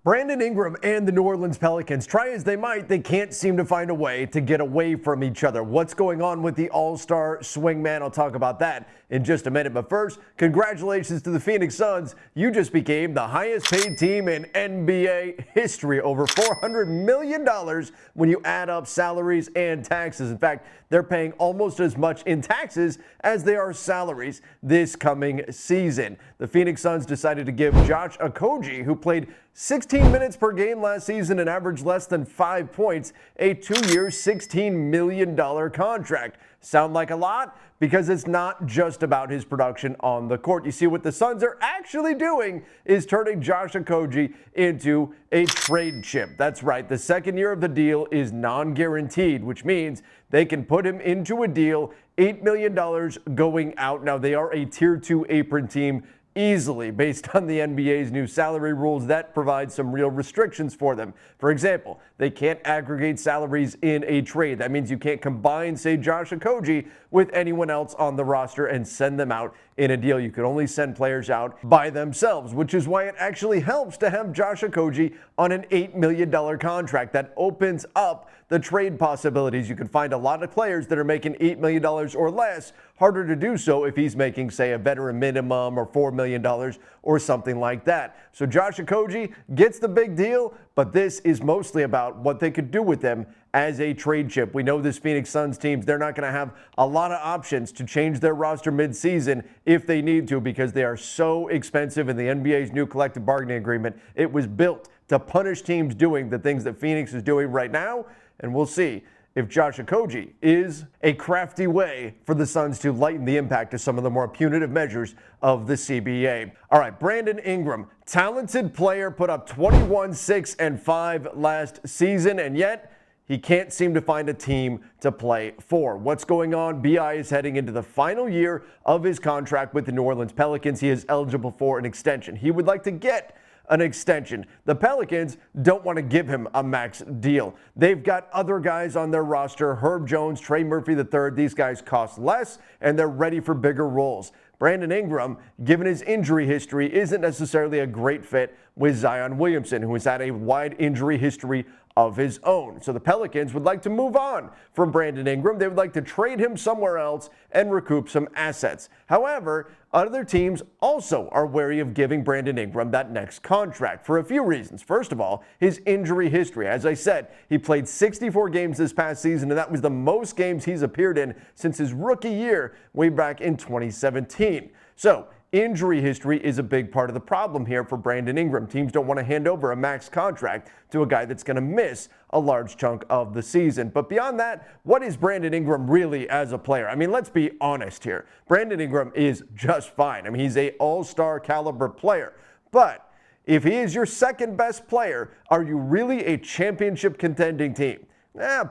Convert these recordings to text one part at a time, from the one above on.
Brandon Ingram and the New Orleans Pelicans, try as they might, they can't seem to find a way to get away from each other. What's going on with the all-star swingman? I'll talk about that in just a minute. But first, congratulations to the Phoenix Suns. You just became the highest paid team in NBA history, over $400 million when you add up salaries and taxes. In fact, they're paying almost as much in taxes as they are salaries this coming season. The Phoenix Suns decided to give Josh Okogie, who played 16 minutes per game last season and averaged less than 5 points, a 2-year, $16 million contract. Sound like a lot? Because it's not just about his production on the court. You see, what the Suns are actually doing is turning Josh Okogie into a trade chip. That's right. The second year of the deal is non-guaranteed, which means they can put him into a deal, $8 million going out. Now, they are a Tier 2 apron team easily based on the NBA's new salary rules that provide some real restrictions for them. For example, they can't aggregate salaries in a trade. That means you can't combine, say, Josh Okogie with anyone else on the roster and send them out in a deal. You can only send players out by themselves, which is why it actually helps to have Josh Okogie on an $8 million contract. That opens up the trade possibilities. You can find a lot of players that are making $8 million or less. Harder to do so if he's making, say, a veteran minimum or $4 million or something like that. So Josh Okogie gets the big deal, but this is mostly about what they could do with them as a trade chip. We know this Phoenix Suns teams, they're not going to have a lot of options to change their roster midseason if they need to, because they are so expensive. In the NBA's new collective bargaining agreement, it was built to punish teams doing the things that Phoenix is doing right now. And we'll see if Josh Okogie is a crafty way for the Suns to lighten the impact of some of the more punitive measures of the CBA. All right, Brandon Ingram, talented player, put up 21, 6, and 5 last season, and yet he can't seem to find a team to play for. What's going on? BI is heading into the final year of his contract with the New Orleans Pelicans. He is eligible for an extension. He would like to get an extension. The Pelicans don't want to give him a max deal. They've got other guys on their roster, Herb Jones, Trey Murphy III. These guys cost less, and they're ready for bigger roles. Brandon Ingram, given his injury history, isn't necessarily a great fit with Zion Williamson, who has had a wide injury history of his own. So the Pelicans would like to move on from Brandon Ingram. They would like to trade him somewhere else and recoup some assets. However, other teams also are wary of giving Brandon Ingram that next contract for a few reasons. First of all, his injury history. As I said, he played 64 games this past season, and that was the most games he's appeared in since his rookie year way back in 2017. So injury history is a big part of the problem here for Brandon Ingram. Teams don't want to hand over a max contract to a guy that's going to miss a large chunk of the season. But beyond that, what is Brandon Ingram really as a player? I mean, let's be honest here. Brandon Ingram is just fine. I mean, he's an all-star caliber player. But if he is your second best player, are you really a championship contending team?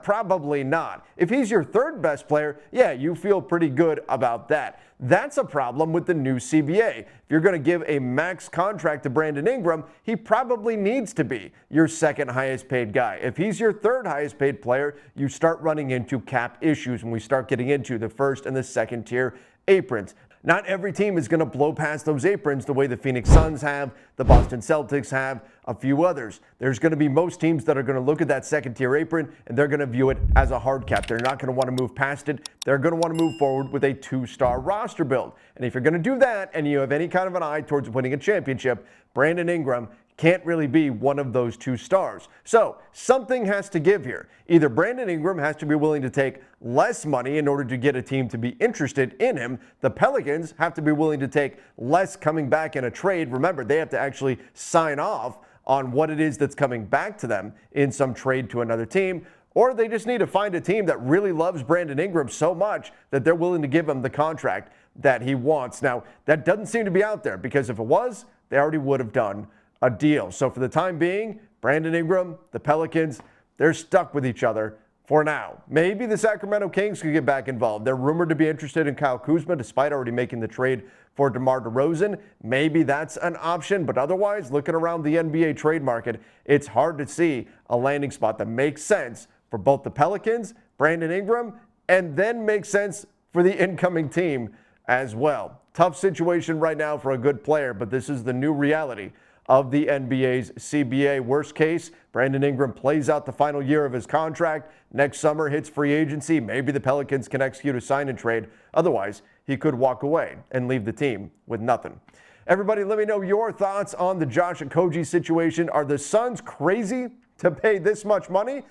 Probably not. If he's your third best player, yeah, you feel pretty good about that. That's a problem with the new CBA. If you're going to give a max contract to Brandon Ingram, he probably needs to be your second highest paid guy. If he's your third highest paid player, you start running into cap issues when we start getting into the first and the second tier aprons. Not every team is going to blow past those aprons the way the Phoenix Suns have, the Boston Celtics have, a few others. There's going to be most teams that are going to look at that second-tier apron, and they're going to view it as a hard cap. They're not going to want to move past it. They're going to want to move forward with a 2-star roster build. And if you're going to do that and you have any kind of an eye towards winning a championship, Brandon Ingram can't really be one of those 2 stars. So something has to give here. Either Brandon Ingram has to be willing to take less money in order to get a team to be interested in him. The Pelicans have to be willing to take less coming back in a trade. Remember, they have to actually sign off on what it is that's coming back to them in some trade to another team. Or they just need to find a team that really loves Brandon Ingram so much that they're willing to give him the contract that he wants. Now, that doesn't seem to be out there, because if it was, they already would have done a deal. So for the time being, Brandon Ingram, the Pelicans, they're stuck with each other for now. Maybe the Sacramento Kings could get back involved. They're rumored to be interested in Kyle Kuzma, despite already making the trade for DeMar DeRozan. Maybe that's an option, but otherwise, looking around the NBA trade market, it's hard to see a landing spot that makes sense for both the Pelicans, Brandon Ingram, and then makes sense for the incoming team as well. Tough situation right now for a good player, but this is the new reality of the NBA's CBA. Worst case, Brandon Ingram plays out the final year of his contract. Next summer hits free agency. Maybe the Pelicans can execute a sign and trade. Otherwise, he could walk away and leave the team with nothing. Everybody, let me know your thoughts on the Josh Okogie situation. Are the Suns crazy to pay this much money?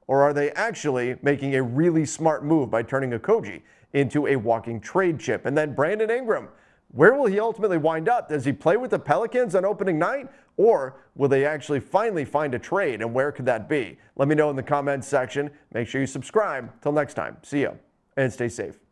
Or are they actually making a really smart move by turning Okogie into a walking trade chip? And then Brandon Ingram, where will he ultimately wind up? Does he play with the Pelicans on opening night? Or will they actually finally find a trade? And where could that be? Let me know in the comments section. Make sure you subscribe. Till next time, see you and stay safe.